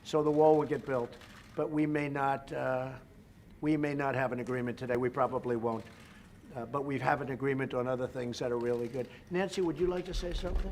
so the wall would get built. But we may not have an agreement today. We probably won't. But we have an agreement on other things that are really good. Nancy, would you like to say something?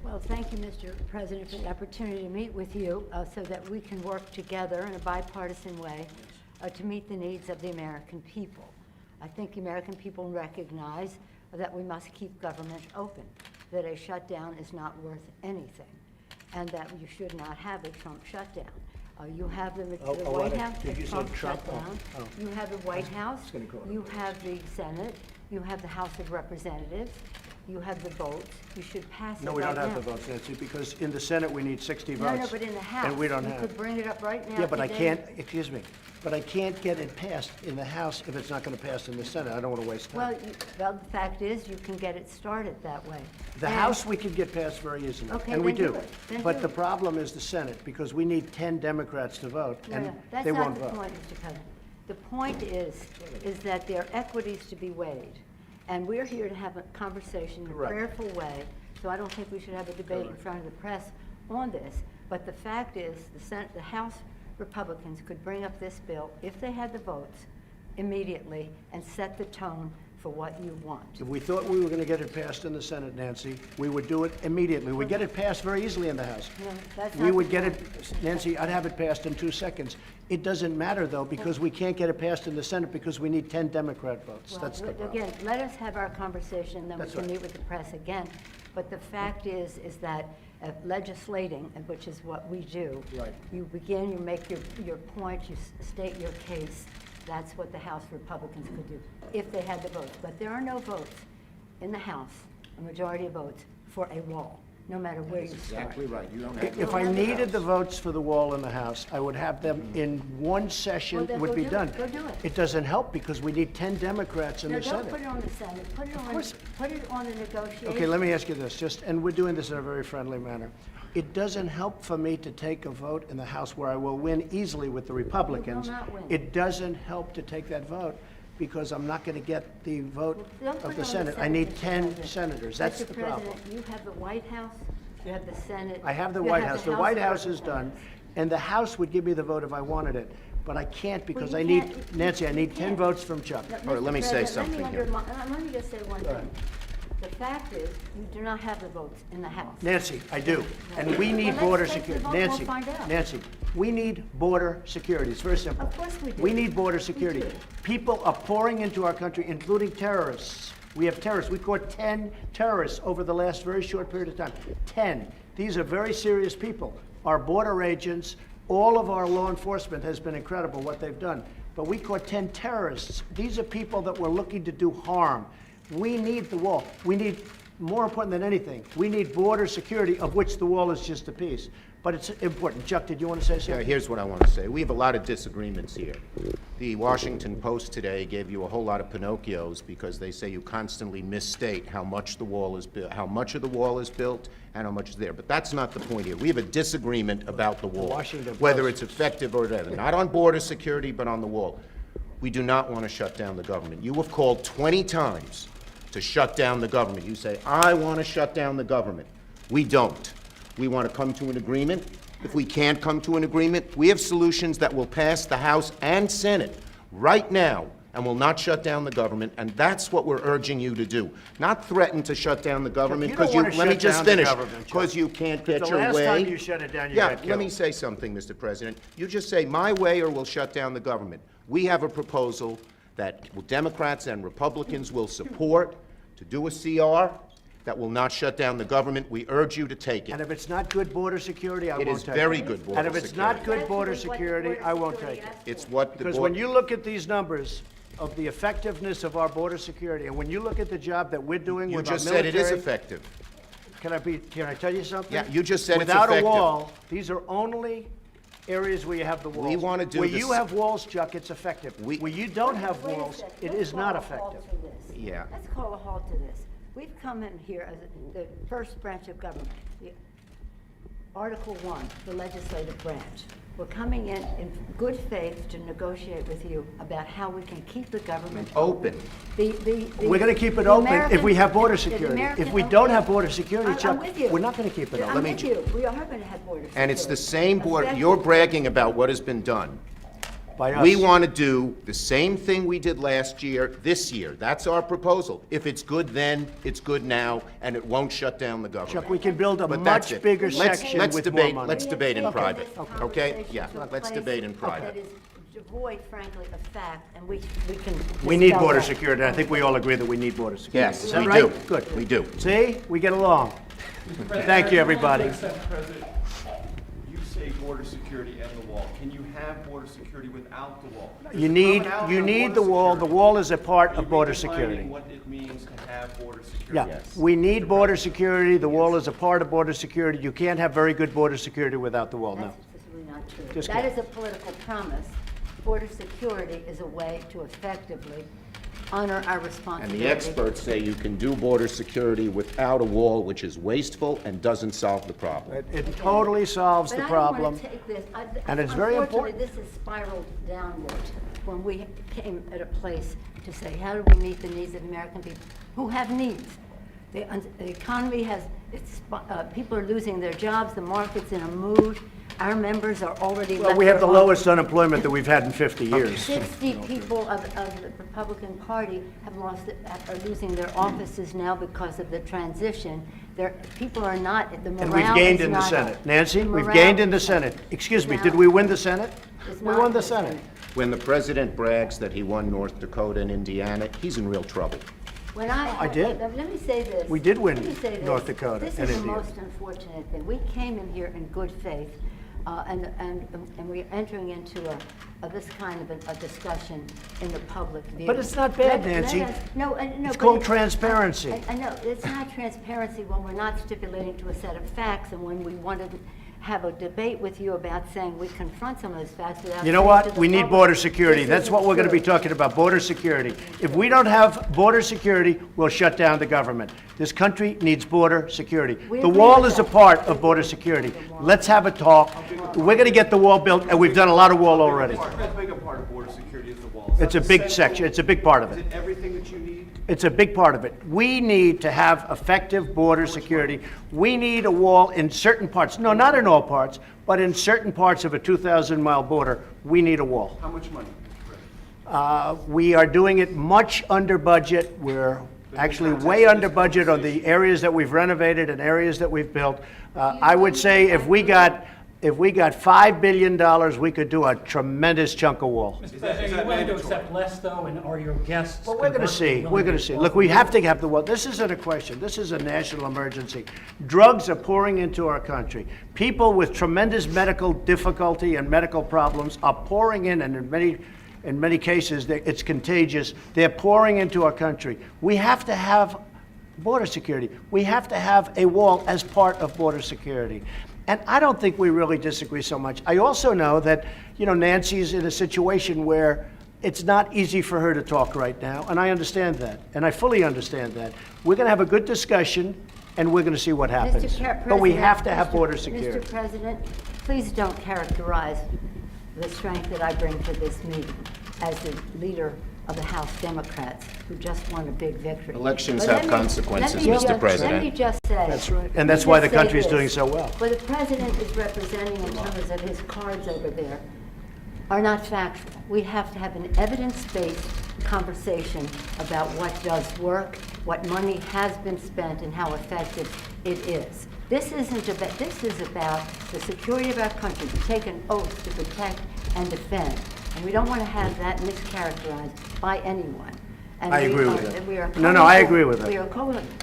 Well, thank you, Mr. President, for the opportunity to meet with you so that we can work together in a bipartisan way to meet the needs of the American people. I think the American people recognize that we must keep government open, that a shutdown is not worth anything, and that you should not have a Trump shutdown. You have the White House, the Trump shutdown. You have the White House, you have the Senate, you have the House of Representatives, you have the votes. You should pass it right now. No, we don't have the votes, Nancy, because in the Senate we need 60 votes. No, but in the House, and we don't you have. could bring it up right now. Yeah, but I can't, excuse me, but I can't get it passed in the House if it's not going to pass in the Senate. I don't want to waste time. Well, the fact is, you can get it started that way. The House we could get passed very easily, Okay, and we then do. do it. Then But do the it. problem is the Senate, because we need 10 Democrats to vote, and they won't vote. That's not the point, Mr. President. The point is that there are equities to be weighed. And we're here to have a conversation in a Correct. prayerful way, so I don't think we should have a debate in front of the press on this. But the fact is, the House Republicans could bring up this bill, if they had the votes, immediately and set the tone for what you want. If we thought we were going to get it passed in the Senate, Nancy, we would do it immediately. We'd get it passed very easily in the House. No, that's We not would the get point. it, Nancy, I'd have it passed in 2 seconds. It doesn't matter, though, because we can't get it passed in the Senate because we need 10 Democrat votes. Well, That's the problem. again, let us have our conversation, then we That's can right. meet with the press again. But the fact is that legislating, and which is what we do. Right. You begin, you make your point, you state your case. That's what the House Republicans could do, if they had the votes. But there are no votes in the House, a majority of votes, for a wall, no matter where you start. Exactly right. You don't have. If I needed the votes for the wall in the House, I would have them in one session, Well, then would go be do it. done. Go do it. It doesn't help because we need 10 Democrats in No, the don't Senate. put it on the Senate, put it on the negotiation. Okay, let me ask you this, and we're doing this in a very friendly manner. It doesn't help for me to take a vote in the House where I will win easily with the Republicans. You will not win. It doesn't help to take that vote because I'm not going to get the vote Don't put of it the on Senate. I Senate, need Mr. 10 President. senators. That's the problem. Mr. President, you have the White House, you have the Senate. I have the you White have House. The White House is done, Representatives. and the House would give me the vote if I wanted it. But I can't because I you need, can't- Nancy, I need you 10 can't. votes from Chuck. Now, All right, let me Mr. say President, something here. Let me just say one thing. The fact is, you do not have the votes in the House. Nancy, I do. And we need Well, border let's take the security. vote, we'll Nancy, find out. Nancy, we need border security. It's very simple. Of course we do. We need border We security. do. People are pouring into our country, including terrorists. We have terrorists. We caught 10 terrorists over the last very short period of time. 10. These are very serious people. Our border agents, all of our law enforcement has been incredible what they've done. But we caught 10 terrorists. These are people that were looking to do harm. We need the wall. We need, more important than anything, we need border security, of which the wall is just a piece. But it's important. Chuck, did you want to say Yeah, something? here's what I want to say. We have a lot of disagreements here. The Washington Post today gave you a whole lot of Pinocchios because they say you constantly misstate how much the wall is built, how much of the wall is built, and how much is there. But that's not the point here. We have a disagreement about the wall, Washington whether Post. it's effective or whatever. Not on border security, but on the wall. We do not want to shut down the government. You have called 20 times to shut down the government. You say, I want to shut down the government. We don't. We want to come to an agreement. If we can't come to an agreement, we have solutions that will pass the House and Senate right now and will not shut down the government, and that's what we're urging you to do. Not threaten to shut down the government, You don't because you, wanna let me shut just down the finish, government, Chuck. because you can't get The your last way. time you shut it down, you Yeah, got let me killed. say something, Mr. President. You just say, my way or we'll shut down the government. We have a proposal that Democrats and Republicans will support to do a CR that will not shut down the government. We urge you to take And it. if it's not good border security, I won't It take it. is very good border And if it's not security. good border That's what security, border I won't security take it. asks for. It's what the Because board... when you look at these numbers of the effectiveness of our border security, and when you look at the job that we're doing You with our just said it is military- effective. Can I tell you something? Yeah, you just said it's Without a effective. wall, these are only areas where you have the walls. We wanna do Where this- you have walls, Chuck, it's effective. We- Where you don't have Wait a walls, second. it Let's is not call a halt effective. to this. Yeah. Let's call a halt to this. We've come in here as the first branch of government. Article 1, the legislative branch. We're coming in good faith to negotiate with you about how we can keep the government Open. We're going to keep it open if we have border security. If we don't have border security, Chuck, I'm with you. we're not going to keep it open. I'm with you. We are going to have border security. And it's the same border, you're bragging about what has been done. By us. We want to do the same thing we did last year, this year. That's our proposal. If it's good then, it's good now, and it won't shut down the government. Chuck, we can build a But that's much it. bigger Let's- section let's with debate- more money. let's debate in Okay. private, This okay? conversation Yeah, to a let's place debate in private. That is devoid, frankly, of fact, and we can. We need dispel border that. security. I think we all agree that we need border security. Yes, Is that we right? do. Good. We do. See, we get along. Thank you, everybody. Mr. President, you say border security and the wall. Can you have border security without the wall? You need the wall. The wall is a part of border security. What it means to have border security. Yeah, Yes. we need border security. The wall is a part of border security. You can't have very good border security without the wall, no. That's really not true. Just That kidding. is a political promise. Border security is a way to effectively honor our And responsibility. the experts say you can do border security without a wall, which is wasteful and doesn't solve the problem. It totally solves the But I don't problem. want to take this, And it's very unfortunately, important. this has spiraled downward when we came at a place to say, how do we meet the needs of American people who have needs? The economy has, people are losing their jobs, the market's in a mood, our members are already Well, left we have the their lowest unemployment that we've had in 50 years. 60 people of the Republican Party are losing their offices now because of the transition. People are not, the morale And we've gained is in the not- Senate. Nancy, the we've morale gained in the Senate. Excuse me, did we win the Senate? is We not won in the Senate. When the president brags that he won North Dakota and Indiana, he's in real trouble. When I did. Let me say this. We did win Let me say this. North Dakota This and is the Indiana. most unfortunate thing. We came in here in good faith, and we're entering into this kind of a discussion in the public view. But it's not bad, Nancy. No, It's but called transparency. I know, it's not transparency when we're not stipulating to a set of facts, and when we want to have a debate with you about saying we confront some of those facts without. You know saying what? to the We need public, border security. this That's isn't what we're going to be true. talking about, border security. If we don't have border security, we'll shut down the government. This country needs border security. We The agree wall with is a that. part of border security. Let's have a talk. We're going to get the wall built, and we've done a lot of wall already. As big a part of border security as the wall. Is It's that a big central- section. It's a big part of Is it. it everything that you need? It's a big part of it. We need to have effective border security. We need a wall in certain parts. No, not in all parts, but in certain parts of a 2,000-mile border, we need a wall. How much money, Mr. President? We are doing it much under budget. We're actually way under budget on the areas that we've renovated and areas that we've built. I would say if we got $5 billion, we could do a tremendous chunk of wall. Mr. President, are you willing to accept less, though, and are your guests? Well, we're going to see. We're going to see. Look, we have to have the wall. This isn't a question. This is a national emergency. Drugs are pouring into our country. People with tremendous medical difficulty and medical problems are pouring in, and in many cases, it's contagious. They're pouring into our country. We have to have border security. We have to have a wall as part of border security. And I don't think we really disagree so much. I also know that, Nancy's in a situation where it's not easy for her to talk right now, and I understand that, and I fully understand that. We're going to have a good discussion, and we're going to see what happens. But we have to have border security. Mr. President, please don't characterize the strength that I bring to this meeting as the leader of the House Democrats who just won a big victory. Elections But have consequences, let me Mr. President. Let me just say. That's right. And that's why the country is doing so well. What the president is representing in terms of his cards over there are not factual. We have to have an evidence-based conversation about what does work, what money has been spent, and how effective it is. This isn't about, this is about the security of our country. We take an oath to protect and defend, and we don't want to have that mischaracterized by anyone. And I we agree are- with that. and we are No, I agree with that. we are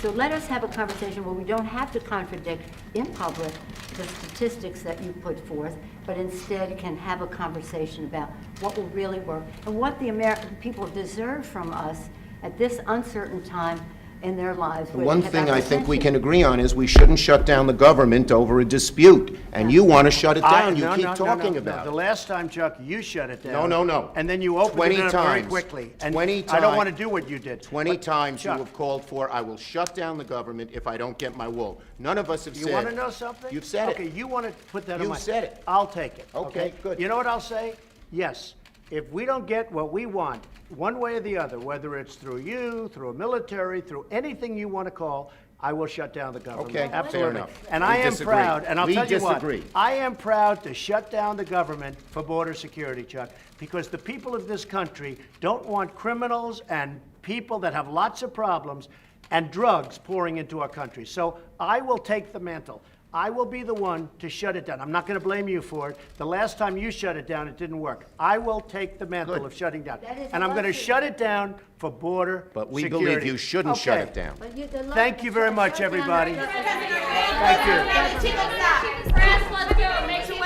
So let us have a conversation where we don't have to contradict in public the statistics that you put forth, but instead can have a conversation about what will really work and what the American people deserve from us at this uncertain time in their lives. The one thing I think we can agree on is we shouldn't shut down the government over a dispute, and you want to shut it down. You No, keep no, no, talking no, about The it. last time, Chuck, you shut it down. No, no, no. And then you opened 20 it up very times. quickly. And 20 I don't times. want to do what you did. 20 But, times you Chuck, have called for, I will shut down the government if I don't get my wool. None of us have said. You want to know something? You've said it. Okay, you want to put that on You've my... said it. I'll take it. Okay, good. You know what I'll say? Yes. If we don't get what we want, one way or the other, whether it's through you, through a military, through anything you want to call, I will shut down the government. Okay, fair Absolutely. enough. And We I am disagree. proud, and I'll We tell you what, disagree. I am proud to shut down the government for border security, Chuck, because the people of this country don't want criminals and people that have lots of problems and drugs pouring into our country. So I will take the mantle. I will be the one to shut it down. I'm not going to blame you for it. The last time you shut it down, it didn't work. I will take the mantle Good. of shutting down. That is And I'm going to luxury. shut it down for border But we security. believe you shouldn't shut Okay. it down. But the Thank you very much, everybody. Thank Thank you. Let's go. Make sure